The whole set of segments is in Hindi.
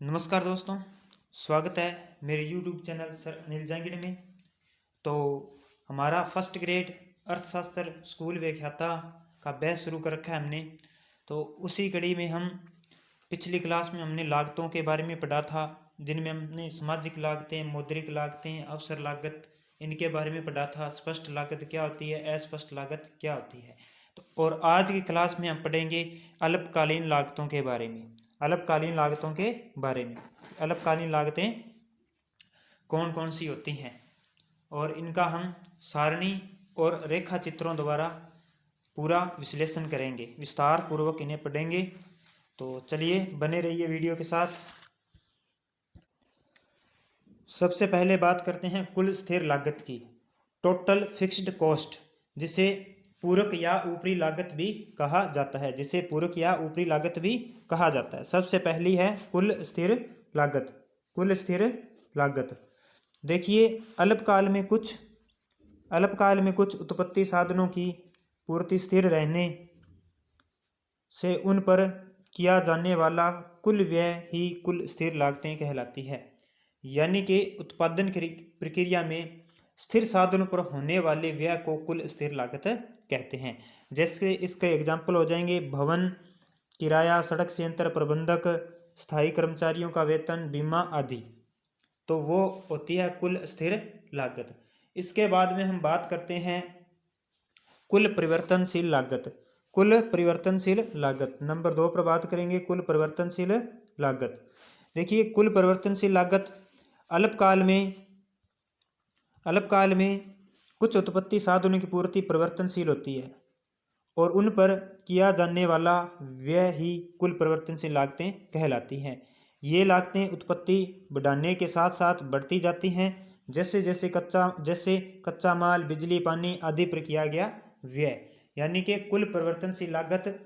नमस्कार दोस्तों, स्वागत है मेरे YouTube channel sir Anil Jangid में। तो हमारा फर्स्ट ग्रेड अर्थशास्त्र स्कूल व्याख्याता का बैच शुरू कर रखा है हमने। तो उसी कड़ी में हम पिछली क्लास में हमने लागतों के बारे में पढ़ा था, जिनमें हमने सामाजिक लागतें, मौद्रिक लागतें, अवसर लागत, इनके बारे में पढ़ा था। स्पष्ट लागत क्या होती है, अस्पष्ट लागत क्या होती है। तो और आज की क्लास में हम पढ़ेंगे अल्पकालीन लागतों के बारे में। अल्पकालीन लागतों के बारे में अल्पकालीन लागतें कौन कौन सी होती हैं और इनका हम सारणी और रेखा चित्रों द्वारा पूरा विश्लेषण करेंगे, विस्तार पूर्वक इन्हें पढ़ेंगे। तो चलिए बने रहिए वीडियो के साथ। सबसे पहले बात करते हैं कुल स्थिर लागत की, टोटल फिक्स्ड कॉस्ट, जिसे पूरक या ऊपरी लागत भी कहा जाता है, जिसे पूरक या ऊपरी लागत भी कहा जाता है। सबसे पहली है कुल स्थिर लागत। कुल स्थिर लागत देखिए, अल्पकाल में कुछ उत्पत्ति साधनों की पूर्ति स्थिर रहने से उन पर किया जाने वाला कुल व्यय ही कुल स्थिर लागतें कहलाती है। यानी कि उत्पादन प्रक्रिया में स्थिर साधनों पर होने वाले व्यय को कुल स्थिर लागत कहते हैं। जैसे इसके एग्जाम्पल हो जाएंगे भवन किराया, सड़क संयंत्र प्रबंधक, स्थायी कर्मचारियों का वेतन, बीमा आदि। तो वो होती है कुल स्थिर लागत। इसके बाद में हम बात करते हैं कुल परिवर्तनशील लागत। कुल परिवर्तनशील लागत नंबर 2 पर बात करेंगे, कुल परिवर्तनशील लागत। देखिए, कुल परिवर्तनशील लागत अल्पकाल में कुछ उत्पत्ति साधनों की पूर्ति परिवर्तनशील होती है और उन पर किया जाने वाला व्यय ही कुल परिवर्तनशील लागतें कहलाती हैं। ये लागतें उत्पत्ति बढ़ाने के साथ साथ बढ़ती जाती हैं, जैसे जैसे कच्चा माल, बिजली, पानी आदि पर किया गया व्यय। यानी कि कुल परिवर्तनशील लागत,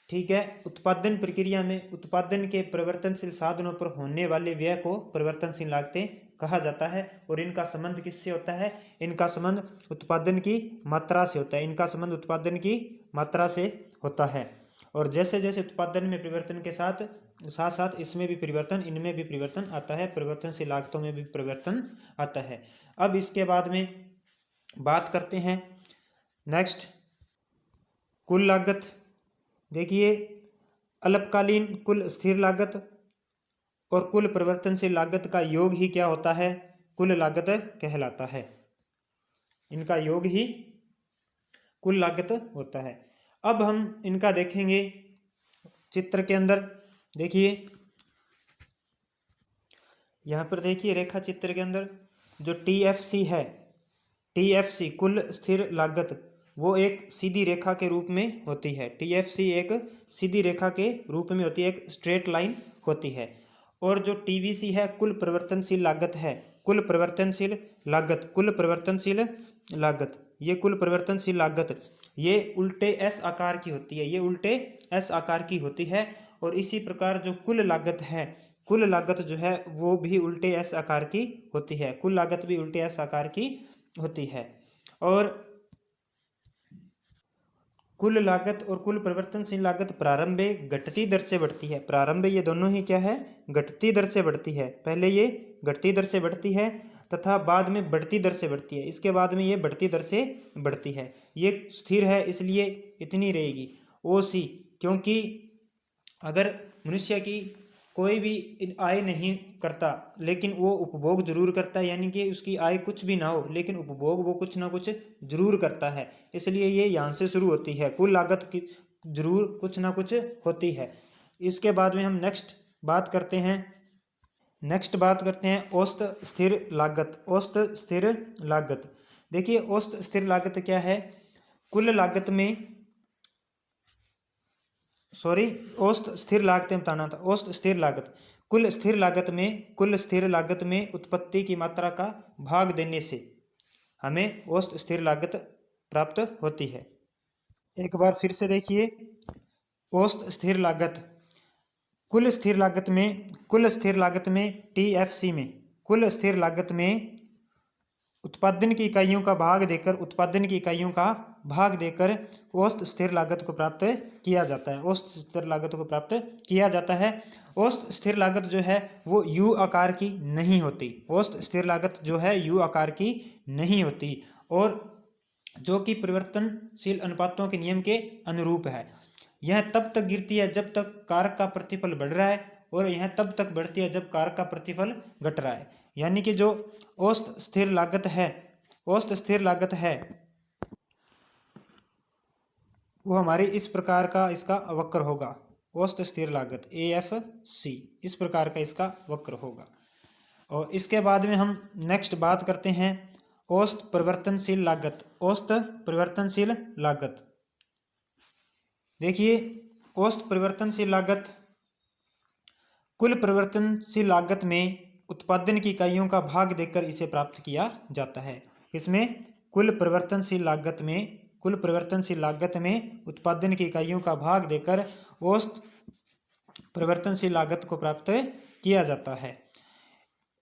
ठीक है, उत्पादन प्रक्रिया में उत्पादन के परिवर्तनशील साधनों पर होने वाले व्यय को परिवर्तनशील लागतें कहा जाता है। और इनका संबंध किससे होता है? इनका संबंध उत्पादन की मात्रा से होता है। इनका संबंध उत्पादन की मात्रा से होता है। और जैसे जैसे उत्पादन में परिवर्तन के साथ साथ इसमें भी परिवर्तन, इनमें भी परिवर्तन आता है, परिवर्तनशील लागतों में भी परिवर्तन आता है। अब इसके बाद में बात करते हैं नेक्स्ट कुल लागत। देखिए, अल्पकालीन कुल स्थिर लागत और कुल परिवर्तनशील लागत का योग ही क्या होता है? कुल लागत कहलाता है। इनका योग ही कुल लागत होता है। अब हम इनका देखेंगे चित्र के अंदर। देखिए, यहाँ पर देखिए रेखा चित्र के अंदर जो TFC है, TFC कुल स्थिर लागत, वो एक सीधी रेखा के रूप में होती है। TFC एक सीधी रेखा के रूप में होती है, एक स्ट्रेट लाइन होती है। और जो TVC है कुल परिवर्तनशील लागत है। कुल परिवर्तनशील लागत, कुल परिवर्तनशील लागत, ये कुल परिवर्तनशील लागत ये उल्टे एस आकार की होती है। ये उल्टे एस आकार की होती है। और इसी प्रकार जो कुल लागत है, कुल लागत जो है वो भी उल्टे एस आकार की होती है। कुल लागत भी उल्टे एस आकार की होती है। और कुल लागत और कुल परिवर्तनशील लागत प्रारंभ में घटती दर से बढ़ती है। प्रारंभ ये दोनों ही क्या है? घटती दर से बढ़ती है। पहले ये घटती दर से बढ़ती है तथा बाद में बढ़ती दर से बढ़ती है। इसके बाद में ये बढ़ती दर से बढ़ती है। ये स्थिर है इसलिए इतनी रहेगी OC, क्योंकि अगर मनुष्य की कोई भी आय नहीं करता लेकिन वो उपभोग जरूर करता है, यानी कि उसकी आय कुछ भी ना हो लेकिन उपभोग वो कुछ ना कुछ जरूर करता है, इसलिए ये यहाँ से शुरू होती है। कुल लागत की जरूर कुछ ना कुछ होती है। इसके बाद में हम नेक्स्ट बात करते हैं औसत स्थिर लागत। औसत स्थिर लागत, देखिए औसत स्थिर लागत क्या है? कुल लागत में औसत स्थिर लागतें बताना था। औसत स्थिर लागत, कुल स्थिर लागत में उत्पत्ति की मात्रा का भाग देने से हमें औसत स्थिर लागत प्राप्त होती है। एक बार फिर से देखिए, औसत स्थिर लागत, कुल स्थिर लागत में TFC में कुल स्थिर लागत में उत्पादन की इकाइयों का भाग देकर उत्पादन की इकाइयों का भाग देकर औसत स्थिर लागत को प्राप्त किया जाता है। औसत स्थिर लागत को प्राप्त किया जाता है। औसत स्थिर लागत जो है वो यू आकार की नहीं होती। औसत स्थिर लागत जो है यू आकार की नहीं होती और जो कि परिवर्तनशील अनुपातों के नियम के अनुरूप है। यह तब तक गिरती है जब तक कारक का प्रतिफल बढ़ रहा है और यह तब तक बढ़ती है जब कारक का प्रतिफल घट रहा है। यानी कि जो औसत स्थिर लागत है, औसत स्थिर लागत है वो हमारी इस प्रकार का इसका वक्र होगा। औसत स्थिर लागत AFC इस प्रकार का इसका वक्र होगा। और इसके बाद में हम नेक्स्ट बात करते हैं औसत परिवर्तनशील लागत। औसत परिवर्तनशील लागत, देखिए औसत परिवर्तनशील लागत कुल परिवर्तनशील लागत में उत्पादन की इकाइयों का भाग देकर इसे प्राप्त किया जाता है। इसमें कुल परिवर्तनशील लागत में उत्पादन की इकाइयों का भाग देकर औसत परिवर्तनशील लागत को प्राप्त किया जाता है।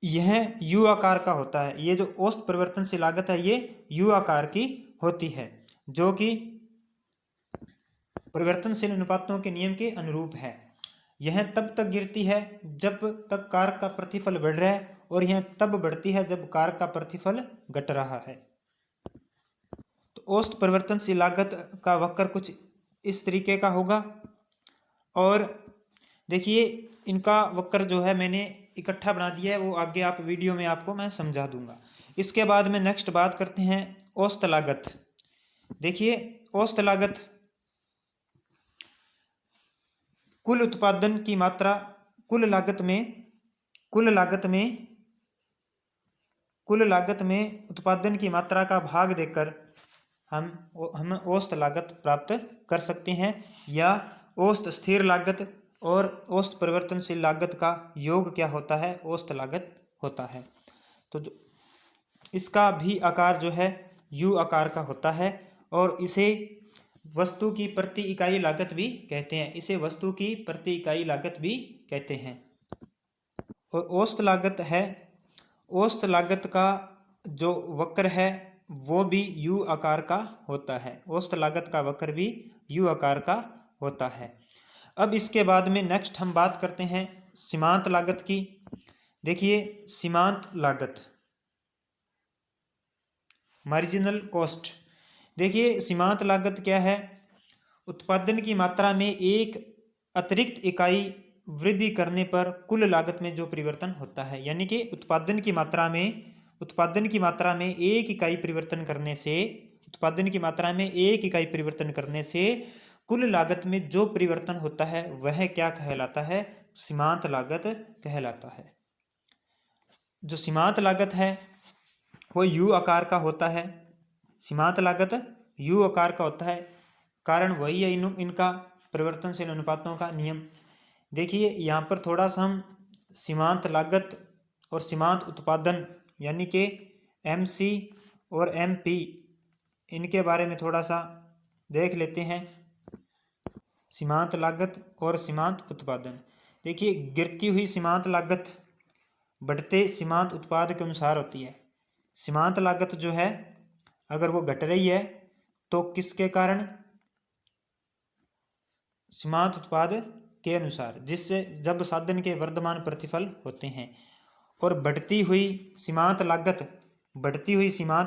यह यू आकार का होता है। ये जो औसत परिवर्तनशील लागत है ये यू आकार की होती है, जो कि परिवर्तनशील अनुपातों के नियम के अनुरूप है। यह तब तक गिरती है जब तक कारक का प्रतिफल बढ़ रहा है और यह तब बढ़ती है जब कारक का प्रतिफल घट रहा है। तो औसत परिवर्तनशील लागत का वक्र कुछ इस तरीके का होगा। और देखिए इनका वक्र जो है मैंने इकट्ठा बना दिया है, वो आगे आप वीडियो में आपको मैं समझा दूंगा। इसके बाद में नेक्स्ट बात करते हैं औसत लागत। देखिए औसत लागत कुल उत्पादन की मात्रा कुल लागत में उत्पादन की मात्रा का भाग देकर हम औसत लागत प्राप्त कर सकते हैं, या औसत स्थिर लागत और औसत परिवर्तनशील लागत का योग क्या होता है, औसत लागत होता है। तो जो इसका भी आकार जो है यू आकार का होता है और इसे वस्तु की प्रति इकाई लागत भी कहते हैं। इसे वस्तु की प्रति इकाई लागत भी कहते हैं। और औसत लागत है, औसत लागत का जो वक्र है वो भी यू आकार का होता है। औसत लागत का वक्र भी यू आकार का होता है। अब इसके बाद में नेक्स्ट हम बात करते हैं सीमांत लागत की। देखिए सीमांत लागत, मार्जिनल कॉस्ट। देखिए सीमांत लागत क्या है? उत्पादन की मात्रा में एक अतिरिक्त इकाई वृद्धि करने पर कुल लागत में जो परिवर्तन होता है। यानी कि उत्पादन की मात्रा में एक इकाई परिवर्तन करने से कुल लागत में जो परिवर्तन होता है वह क्या कहलाता है? सीमांत लागत कहलाता है। जो सीमांत लागत है वो यू आकार का होता है। सीमांत लागत यू आकार का होता है, कारण वही है इनका परिवर्तनशील अनुपातों का नियम। देखिए यहाँ पर थोड़ा सा हम सीमांत लागत और सीमांत उत्पादन यानी कि MC और MP इनके बारे में थोड़ा सा देख लेते हैं। सीमांत लागत और सीमांत उत्पादन। देखिए गिरती हुई सीमांत लागत बढ़ते सीमांत उत्पाद के अनुसार होती है। सीमांत लागत जो है अगर वो घट रही है तो किसके कारण? सीमांत उत्पाद के अनुसार, जिससे जब साधन के वर्तमान प्रतिफल होते हैं। और बढ़ती हुई सीमांत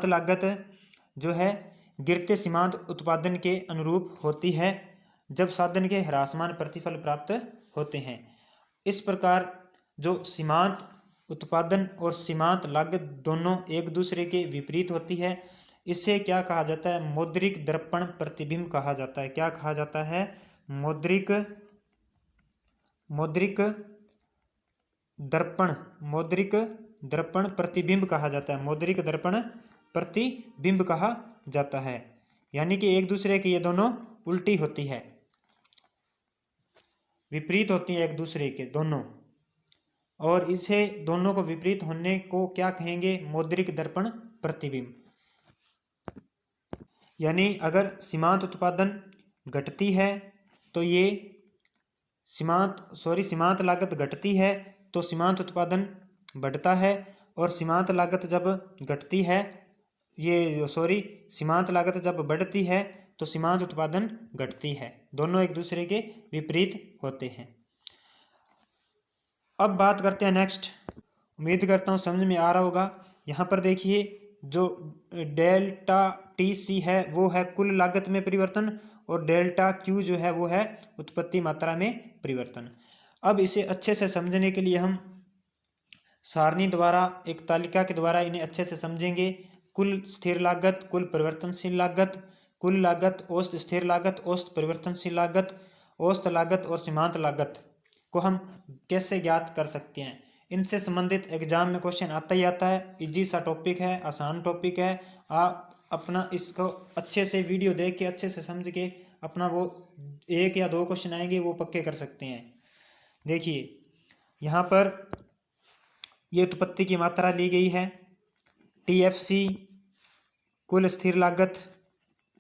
लागत जो है गिरते सीमांत उत्पादन के अनुरूप होती है जब साधन के ह्रासमान प्रतिफल प्राप्त होते हैं। इस प्रकार जो सीमांत उत्पादन और सीमांत लागत दोनों एक दूसरे के विपरीत होती है। इसे क्या कहा जाता है? मौद्रिक दर्पण प्रतिबिंब कहा जाता है। क्या कहा जाता है? मौद्रिक दर्पण प्रतिबिंब कहा जाता है। मौद्रिक दर्पण प्रतिबिंब कहा जाता है। यानी कि एक दूसरे की ये दोनों उल्टी होती है, विपरीत होती है एक दूसरे के दोनों, और इसे दोनों को विपरीत होने को क्या कहेंगे? मौद्रिक दर्पण प्रतिबिंब। यानी अगर सीमांत उत्पादन घटती है तो ये सीमांत लागत घटती है तो सीमांत उत्पादन बढ़ता है, और सीमांत लागत जब घटती है सीमांत लागत जब बढ़ती है तो सीमांत उत्पादन घटती है। दोनों एक दूसरे के विपरीत होते हैं। अब बात करते हैं नेक्स्ट। उम्मीद करता हूँ समझ में आ रहा होगा। यहाँ पर देखिए जो डेल्टा टी सी है वो है कुल लागत में परिवर्तन, और डेल्टा क्यू जो है वो है उत्पत्ति मात्रा में परिवर्तन। अब इसे अच्छे से समझने के लिए हम सारणी द्वारा, एक तालिका के द्वारा इन्हें अच्छे से समझेंगे। कुल स्थिर लागत, कुल परिवर्तनशील लागत, कुल लागत, औसत स्थिर लागत, औसत परिवर्तनशील लागत, औसत लागत और सीमांत लागत को हम कैसे ज्ञात कर सकते हैं। इनसे संबंधित एग्जाम में क्वेश्चन आता ही आता है। इजी सा टॉपिक है, आसान टॉपिक है। आप अपना इसको अच्छे से वीडियो देख के अच्छे से समझ के अपना वो 1 या 2 क्वेश्चन आएंगे वो पक्के कर सकते हैं। देखिए यहाँ पर ये उत्पत्ति की मात्रा ली गई है, TFC कुल स्थिर लागत,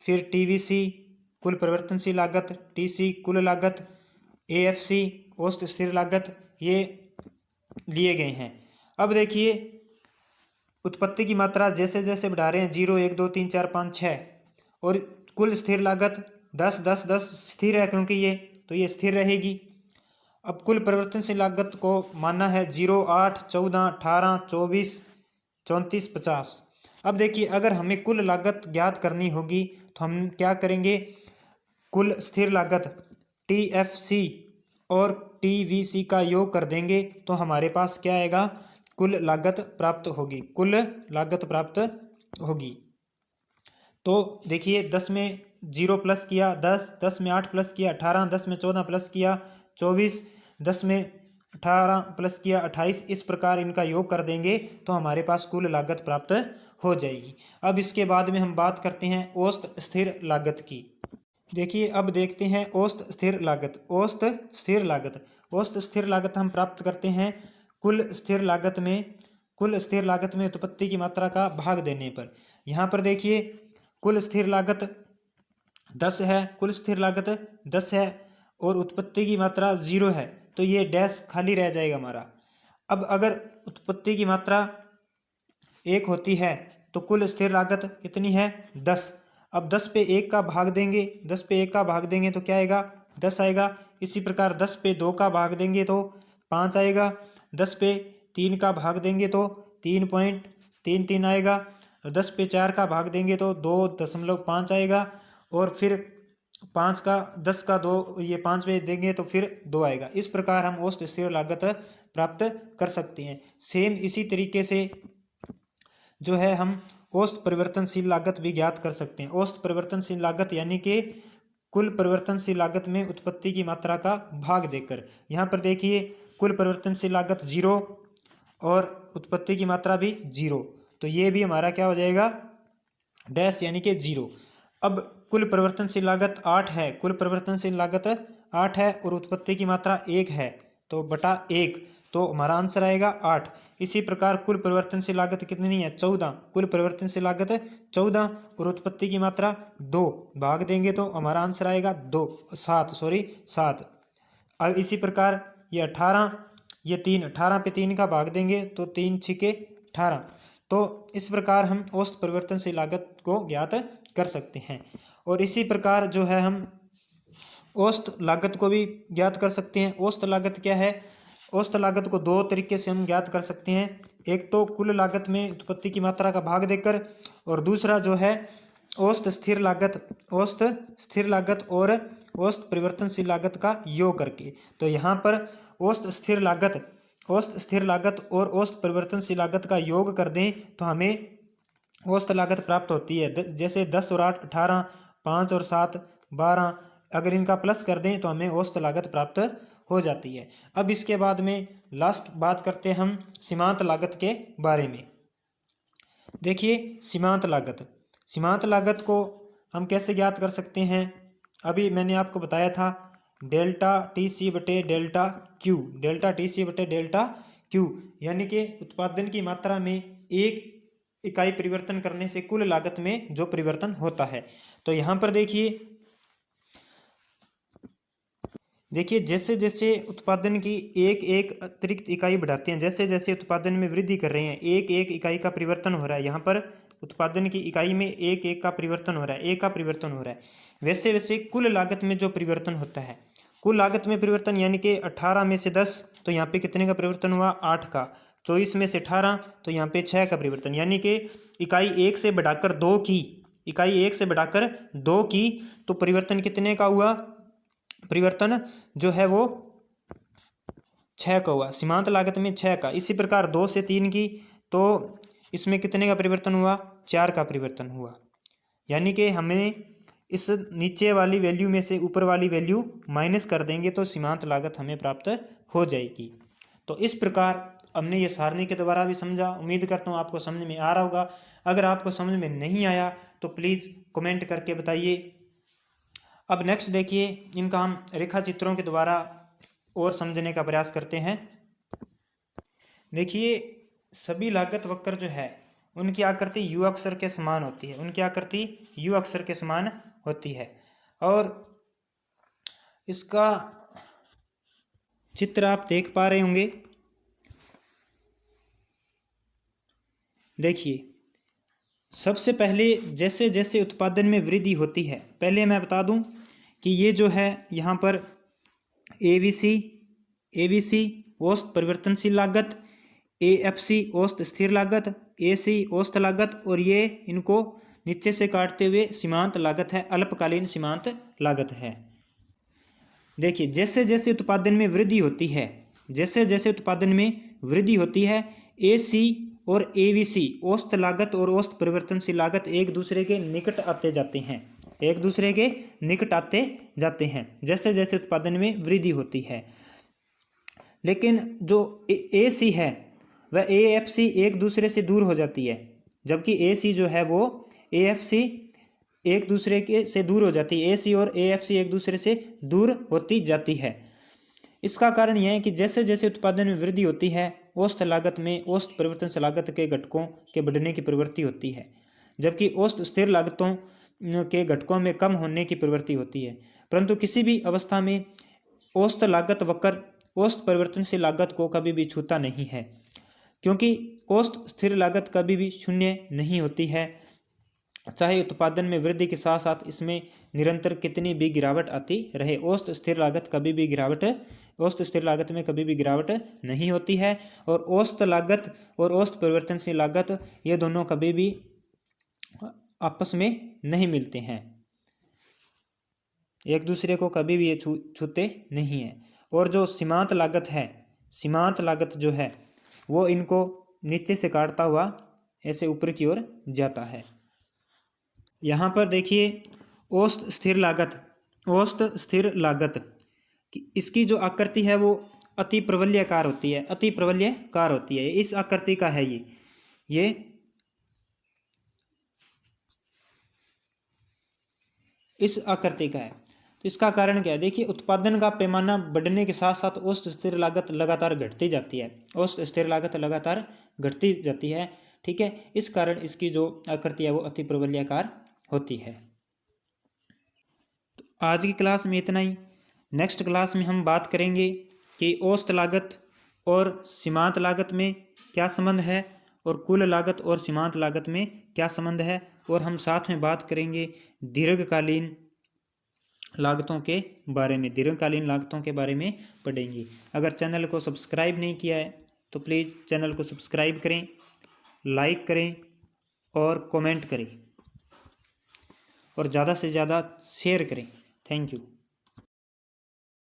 फिर TVC कुल परिवर्तनशील लागत, TC कुल लागत, AFC औसत स्थिर लागत, ये लिए गए हैं। अब देखिए उत्पत्ति की मात्रा जैसे जैसे बढ़ा रहे हैं 0 1 2 3 4 5 6, और कुल स्थिर लागत 10 10 10 स्थिर है क्योंकि ये, तो ये स्थिर रहेगी। अब कुल परिवर्तनशील लागत को मानना है 0 8 14 18 24 34 50। अब देखिए अगर हमें कुल लागत ज्ञात करनी होगी तो हम क्या करेंगे, कुल स्थिर लागत TFC और TVC का योग कर देंगे तो हमारे पास क्या आएगा, कुल लागत प्राप्त होगी, कुल लागत प्राप्त होगी। तो देखिए 10 में 0 प्लस किया 10, 10 में 8 प्लस किया 18, 10 में 14 प्लस किया 24, 10 में 18 प्लस किया 28, इस प्रकार इनका योग कर देंगे तो हमारे पास कुल लागत प्राप्त हो जाएगी। अब इसके बाद में हम बात करते हैं औसत स्थिर लागत की। देखिए अब देखते हैं औसत स्थिर लागत। औसत स्थिर लागत, औसत स्थिर लागत हम प्राप्त करते हैं कुल स्थिर लागत में उत्पत्ति की मात्रा का भाग देने पर। यहाँ पर देखिए कुल स्थिर लागत 10 है, कुल स्थिर लागत 10 है और उत्पत्ति की मात्रा 0 है, तो ये डैश खाली रह जाएगा हमारा। अब अगर उत्पत्ति की मात्रा 1 होती है तो कुल स्थिर लागत कितनी है 10। अब 10 पे 1 का भाग देंगे, 10 पे 1 का भाग देंगे तो क्या आएगा 10 आएगा। इसी प्रकार 10 पे 2 का भाग देंगे तो 5 आएगा। 10 पे 3 का भाग देंगे तो 3.33 आएगा। 10 पे 4 का भाग देंगे तो 2.5 आएगा। और फिर 5 का 10 का 2 ये 5 पे देंगे तो फिर 2 आएगा। इस प्रकार हम औसत स्थिर लागत प्राप्त कर सकते हैं। सेम इसी तरीके से जो है हम औसत परिवर्तनशील लागत भी ज्ञात कर सकते हैं। औसत परिवर्तनशील लागत यानी कि कुल परिवर्तनशील लागत में उत्पत्ति की मात्रा का भाग देकर। यहाँ पर देखिए कुल परिवर्तनशील लागत 0 और उत्पत्ति की मात्रा भी 0, तो ये भी हमारा क्या हो जाएगा डैश यानी कि 0। अब कुल परिवर्तनशील लागत 8 है, कुल परिवर्तनशील लागत 8 है और उत्पत्ति की मात्रा 1 है, तो बटा 1, तो हमारा आंसर आएगा 8। इसी प्रकार कुल परिवर्तनशील लागत कितनी है 14, कुल परिवर्तनशील लागत 14 और उत्पत्ति की मात्रा 2, भाग देंगे तो हमारा आंसर आएगा 7। इसी प्रकार ये 18, ये 18 पे 3 का भाग देंगे तो 3 छिके 18। तो इस प्रकार हम औसत परिवर्तनशील लागत को ज्ञात कर सकते हैं। और इसी प्रकार जो है हम औसत लागत को भी ज्ञात कर सकते हैं। औसत लागत क्या है, औसत लागत को 2 तरीके से हम ज्ञात कर सकते हैं। एक तो कुल लागत में उत्पत्ति की मात्रा का भाग देकर, और दूसरा जो है औसत स्थिर लागत और औसत परिवर्तनशील लागत का योग करके। तो यहाँ पर औसत स्थिर लागत और औसत परिवर्तनशील लागत का योग कर दें तो हमें औसत लागत प्राप्त होती है। जैसे 10 और 8 18, 5 और 7 12, अगर इनका प्लस कर दें तो हमें औसत लागत प्राप्त हो जाती है। अब इसके बाद में लास्ट बात करते हैं हम सीमांत लागत के बारे में। देखिए सीमांत लागत को हम कैसे ज्ञात कर सकते हैं। अभी मैंने आपको बताया था डेल्टा TC बटे डेल्टा क्यू, यानी कि उत्पादन की मात्रा में 1 इकाई परिवर्तन करने से कुल लागत में जो परिवर्तन होता है। तो यहाँ पर देखिए जैसे जैसे उत्पादन की एक अतिरिक्त इकाई बढ़ाते हैं, जैसे जैसे उत्पादन में वृद्धि कर रहे हैं, एक इकाई का परिवर्तन हो रहा है। यहाँ पर उत्पादन की इकाई में एक का परिवर्तन हो रहा है, एक का परिवर्तन हो रहा है, वैसे वैसे कुल लागत में जो परिवर्तन होता है, कुल लागत में परिवर्तन यानी कि 18 में से 10 तो यहाँ पे कितने का परिवर्तन हुआ, 8 का। 24 में से 18 तो यहाँ पे 6 का परिवर्तन, यानी कि इकाई 1 से बढ़ाकर 2 की, इकाई 1 से बढ़ाकर 2 की तो परिवर्तन कितने का हुआ, परिवर्तन जो है वो 6 का हुआ, सीमांत लागत में 6 का। इसी प्रकार 2 से 3 की तो इसमें कितने का परिवर्तन हुआ, 4 का परिवर्तन हुआ। यानी कि हमें इस नीचे वाली वैल्यू में से ऊपर वाली वैल्यू माइनस कर देंगे तो सीमांत लागत हमें प्राप्त हो जाएगी। तो इस प्रकार हमने ये सारणी के द्वारा भी समझा। उम्मीद करता हूँ आपको समझ में आ रहा होगा। अगर आपको समझ में नहीं आया तो प्लीज़ कमेंट करके बताइए। अब नेक्स्ट देखिए, इनका हम रेखा चित्रों के द्वारा और समझने का प्रयास करते हैं। देखिए, सभी लागत वक्र जो है उनकी आकृति यू अक्षर के समान होती है, उनकी आकृति यू अक्षर के समान होती है। और इसका चित्र आप देख पा रहे होंगे। देखिए, सबसे पहले जैसे जैसे उत्पादन में वृद्धि होती है, पहले मैं बता दूं कि ये जो है यहाँ पर एवीसी औसत परिवर्तनशील लागत, एएफसी औसत स्थिर लागत, एसी औसत लागत, और ये इनको नीचे से काटते हुए सीमांत लागत है, अल्पकालीन सीमांत लागत है। देखिए, जैसे जैसे उत्पादन में वृद्धि होती है, जैसे जैसे उत्पादन में वृद्धि होती है, एसी और एवीसी औसत लागत और औसत परिवर्तनशील लागत एक दूसरे के निकट आते जाते हैं, एक दूसरे के निकट आते जाते हैं जैसे जैसे उत्पादन में वृद्धि होती है। लेकिन जो एसी है वह एएफसी एक दूसरे से दूर हो जाती है, जबकि एसी जो है वो एएफसी एक दूसरे के से दूर हो जाती है, एसी और एएफसी एक दूसरे से दूर होती जाती है। इसका कारण यह है कि जैसे जैसे उत्पादन में वृद्धि होती है, औसत लागत में औसत परिवर्तनशील लागत के घटकों के बढ़ने की प्रवृत्ति होती है, जबकि औसत स्थिर लागतों के घटकों में कम होने की प्रवृत्ति होती है। परंतु किसी भी अवस्था में औसत लागत वक्र औसत परिवर्तनशील लागत को कभी भी छूता नहीं है, क्योंकि औसत स्थिर लागत कभी भी शून्य नहीं होती है, चाहे उत्पादन में वृद्धि के साथ साथ इसमें निरंतर कितनी भी गिरावट आती रहे। औसत स्थिर लागत कभी भी गिरावट, औसत स्थिर लागत में कभी भी गिरावट नहीं होती है। और औसत लागत और औसत परिवर्तनशील लागत ये दोनों कभी भी आपस में नहीं मिलते हैं, एक दूसरे को कभी भी ये छूते नहीं हैं। और जो सीमांत लागत है, सीमांत लागत जो है वो इनको नीचे से काटता हुआ ऐसे ऊपर की ओर जाता है। यहाँ पर देखिए, औसत स्थिर लागत, औसत स्थिर लागत कि इसकी जो आकृति है वो अति प्रवलयकार होती है, अति प्रवलयकार होती है। इस आकृति का है ये इस आकृति का है। तो इसका कारण क्या है? देखिए, उत्पादन का पैमाना बढ़ने के साथ साथ औसत स्थिर लागत लगातार घटती जाती है, औसत स्थिर लागत लगातार घटती जाती है। ठीक है, इस कारण इसकी जो आकृति है वो अति प्रवलयाकार होती है। तो आज की क्लास में इतना ही। नेक्स्ट क्लास में हम बात करेंगे कि औसत लागत और सीमांत लागत में क्या संबंध है और कुल लागत और सीमांत लागत में क्या संबंध है, और हम साथ में बात करेंगे दीर्घकालीन लागतों के बारे में, दीर्घकालीन लागतों के बारे में पढ़ेंगे। अगर चैनल को सब्सक्राइब नहीं किया है तो प्लीज़ चैनल को सब्सक्राइब करें, लाइक करें और कमेंट करें और ज़्यादा से ज़्यादा शेयर करें। Thank you.